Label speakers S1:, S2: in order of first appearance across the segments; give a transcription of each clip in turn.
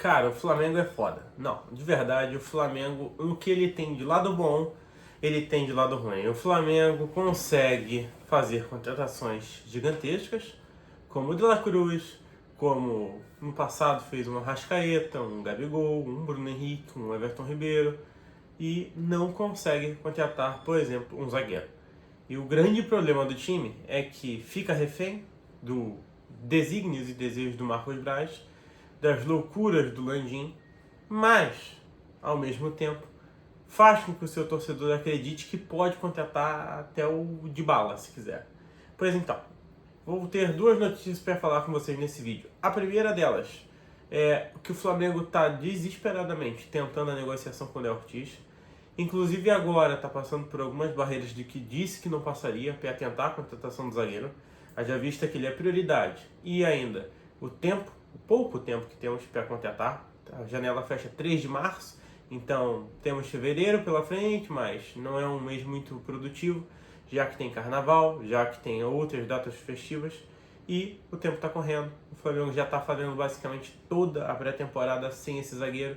S1: Cara, o Flamengo é foda. Não, de verdade, o Flamengo, o que ele tem de lado bom, ele tem de lado ruim. O Flamengo consegue fazer contratações gigantescas, como o De La Cruz, como no passado fez um Arrascaeta, um Gabigol, um Bruno Henrique, um Everton Ribeiro, e não consegue contratar, por exemplo, um zagueiro. E o grande problema do time é que fica refém do desígnios e desejos do Marcos Braz, das loucuras do Landim, mas, ao mesmo tempo, faz com que o seu torcedor acredite que pode contratar até o Dybala, se quiser. Pois então, vou ter duas notícias para falar com vocês nesse vídeo. A primeira delas é que o Flamengo está desesperadamente tentando a negociação com o Léo Ortiz. Inclusive agora está passando por algumas barreiras de que disse que não passaria para tentar a contratação do zagueiro. Haja vista que ele é prioridade. E ainda, o pouco tempo que temos para contratar. A janela fecha 3 de março, então temos fevereiro pela frente, mas não é um mês muito produtivo, já que tem carnaval, já que tem outras datas festivas e o tempo está correndo. O Flamengo já está fazendo basicamente toda a pré-temporada sem esse zagueiro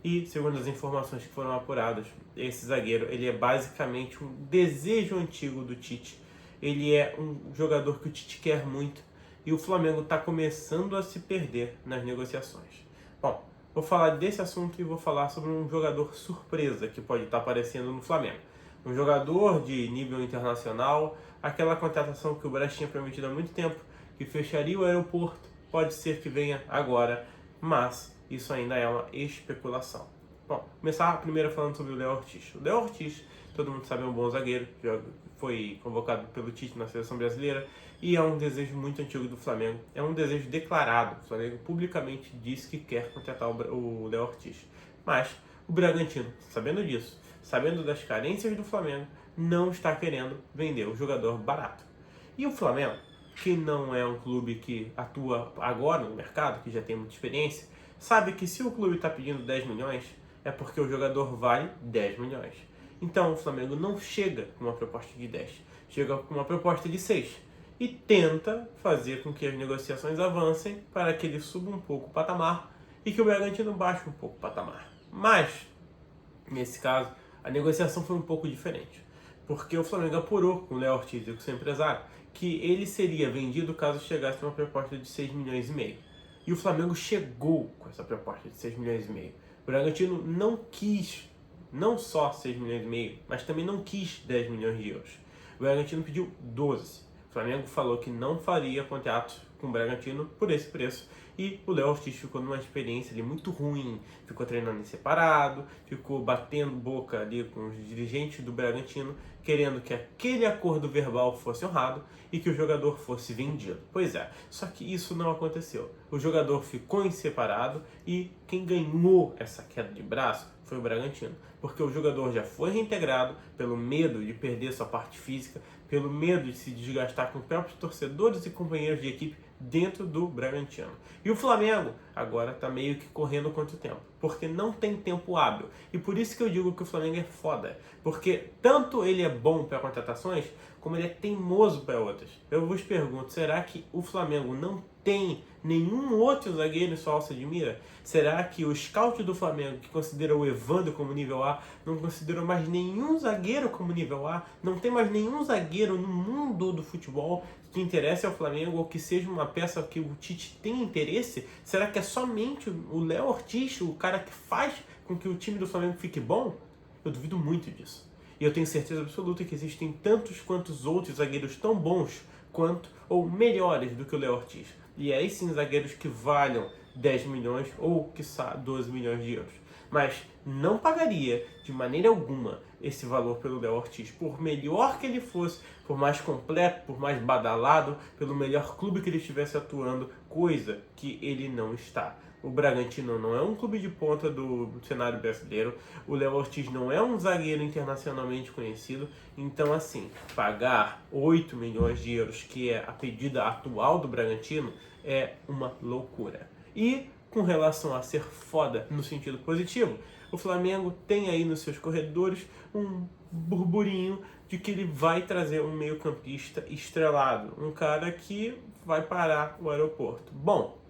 S1: e, segundo as informações que foram apuradas, esse zagueiro ele é basicamente um desejo antigo do Tite. Ele é um jogador que o Tite quer muito e o Flamengo está começando a se perder nas negociações. Bom, vou falar desse assunto e vou falar sobre um jogador surpresa que pode estar aparecendo no Flamengo. Um jogador de nível internacional, aquela contratação que o Brás tinha prometido há muito tempo, que fecharia o aeroporto, pode ser que venha agora, mas isso ainda é uma especulação. Bom, começar primeiro falando sobre o Léo Ortiz. O Léo Ortiz, todo mundo sabe, é um bom zagueiro, foi convocado pelo Tite na seleção brasileira e é um desejo muito antigo do Flamengo, é um desejo declarado. O Flamengo publicamente disse que quer contratar o Léo Ortiz, mas o Bragantino, sabendo disso, sabendo das carências do Flamengo, não está querendo vender o jogador barato. E o Flamengo, que não é um clube que atua agora no mercado, que já tem muita experiência, sabe que se o clube está pedindo 10 milhões, é porque o jogador vale 10 milhões. Então o Flamengo não chega com uma proposta de 10, chega com uma proposta de 6 e tenta fazer com que as negociações avancem para que ele suba um pouco o patamar e que o Bragantino baixe um pouco o patamar. Mas, nesse caso, a negociação foi um pouco diferente, porque o Flamengo apurou com o Léo Ortiz e com o seu empresário que ele seria vendido caso chegasse uma proposta de 6 milhões e meio. E o Flamengo chegou com essa proposta de 6 milhões e meio. O Bragantino não quis, não só 6 milhões e meio, mas também não quis 10 milhões de euros. O Bragantino pediu 12. O Flamengo falou que não faria contrato com o Bragantino por esse preço. E o Léo Ortiz ficou numa experiência ali muito ruim, ficou treinando em separado, ficou batendo boca ali com os dirigentes do Bragantino, querendo que aquele acordo verbal fosse honrado e que o jogador fosse vendido. Pois é, só que isso não aconteceu. O jogador ficou em separado e quem ganhou essa queda de braço foi o Bragantino, porque o jogador já foi reintegrado pelo medo de perder sua parte física, pelo medo de se desgastar com os próprios torcedores e companheiros de equipe dentro do Bragantino. E o Flamengo agora está meio que correndo contra o tempo, porque não tem tempo hábil. E por isso que eu digo que o Flamengo é foda, porque tanto ele é bom para contratações, como ele é teimoso para outras. Eu vos pergunto, será que o Flamengo não tem nenhum outro zagueiro em sua alça de mira? Será que o scout do Flamengo, que considera o Evandro como nível A, não considerou mais nenhum zagueiro como nível A? Não tem mais nenhum zagueiro no mundo do futebol que interesse ao Flamengo ou que seja uma peça que o Tite tem interesse? Será que é somente o Léo Ortiz, o cara que faz com que o time do Flamengo fique bom? Eu duvido muito disso. E eu tenho certeza absoluta que existem tantos quantos outros zagueiros tão bons quanto ou melhores do que o Léo Ortiz. E aí sim zagueiros que valham 10 milhões ou, quiçá, 12 milhões de euros. Mas não pagaria de maneira alguma esse valor pelo Léo Ortiz, por melhor que ele fosse, por mais completo, por mais badalado, pelo melhor clube que ele estivesse atuando, coisa que ele não está. O Bragantino não é um clube de ponta do cenário brasileiro, o Léo Ortiz não é um zagueiro internacionalmente conhecido, então assim, pagar 8 milhões de euros, que é a pedida atual do Bragantino, é uma loucura. E com relação a ser foda no sentido positivo, o Flamengo tem aí nos seus corredores um burburinho de que ele vai trazer um meio-campista estrelado, um cara que vai parar o aeroporto. Bom,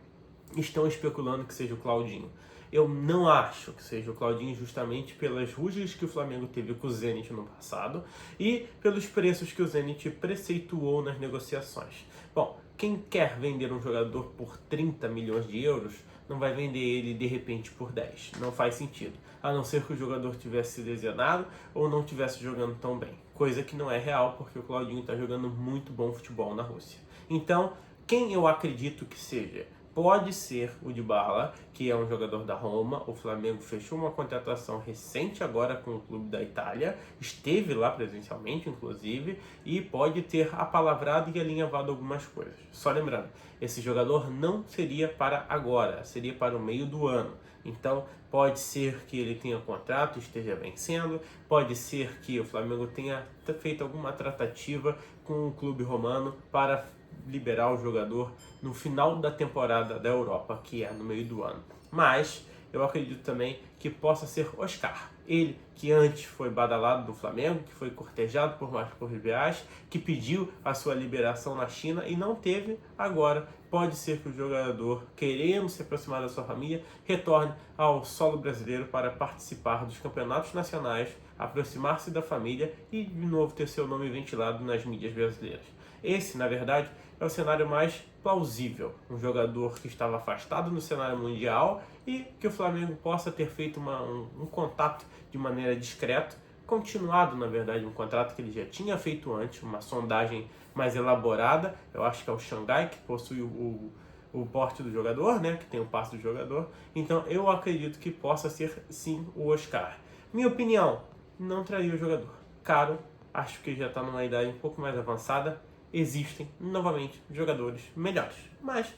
S1: estão especulando que seja o Claudinho. Eu não acho que seja o Claudinho, justamente pelas rugas que o Flamengo teve com o Zenit no passado e pelos preços que o Zenit preceituou nas negociações. Bom, quem quer vender um jogador por 30 milhões de euros não vai vender ele de repente por 10. Não faz sentido. A não ser que o jogador tivesse se lesionado ou não estivesse jogando tão bem. Coisa que não é real, porque o Claudinho está jogando muito bom futebol na Rússia. Então, quem eu acredito que seja? Pode ser o Dybala, que é um jogador da Roma. O Flamengo fechou uma contratação recente agora com o clube da Itália. Esteve lá presencialmente, inclusive, e pode ter apalavrado e alinhavado algumas coisas. Só lembrando, esse jogador não seria para agora, seria para o meio do ano. Então, pode ser que ele tenha contrato, esteja vencendo, pode ser que o Flamengo tenha feito alguma tratativa com o clube romano para liberar o jogador no final da temporada da Europa, que é no meio do ano. Mas eu acredito também que possa ser Oscar. Ele que antes foi badalado do Flamengo, que foi cortejado por Marco Ribas, que pediu a sua liberação na China e não teve, agora pode ser que o jogador, querendo se aproximar da sua família, retorne ao solo brasileiro para participar dos campeonatos nacionais, aproximar-se da família e de novo ter seu nome ventilado nas mídias brasileiras. Esse, na verdade, é o cenário mais plausível. Um jogador que estava afastado no cenário mundial e que o Flamengo possa ter feito um contato de maneira discreta, continuado, na verdade, um contrato que ele já tinha feito antes, uma sondagem mais elaborada. Eu acho que é o Xangai que possui o porte do jogador, né, que tem o passe do jogador. Então eu acredito que possa ser sim o Oscar. Minha opinião, não traria o jogador. Caro, acho que já está numa idade um pouco mais avançada. Existem, novamente, jogadores melhores. Mas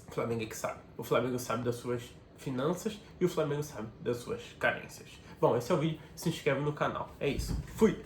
S1: o Flamengo é que sabe. O Flamengo sabe das suas finanças e o Flamengo sabe das suas carências. Bom, esse é o vídeo. Se inscreve no canal. É isso. Fui!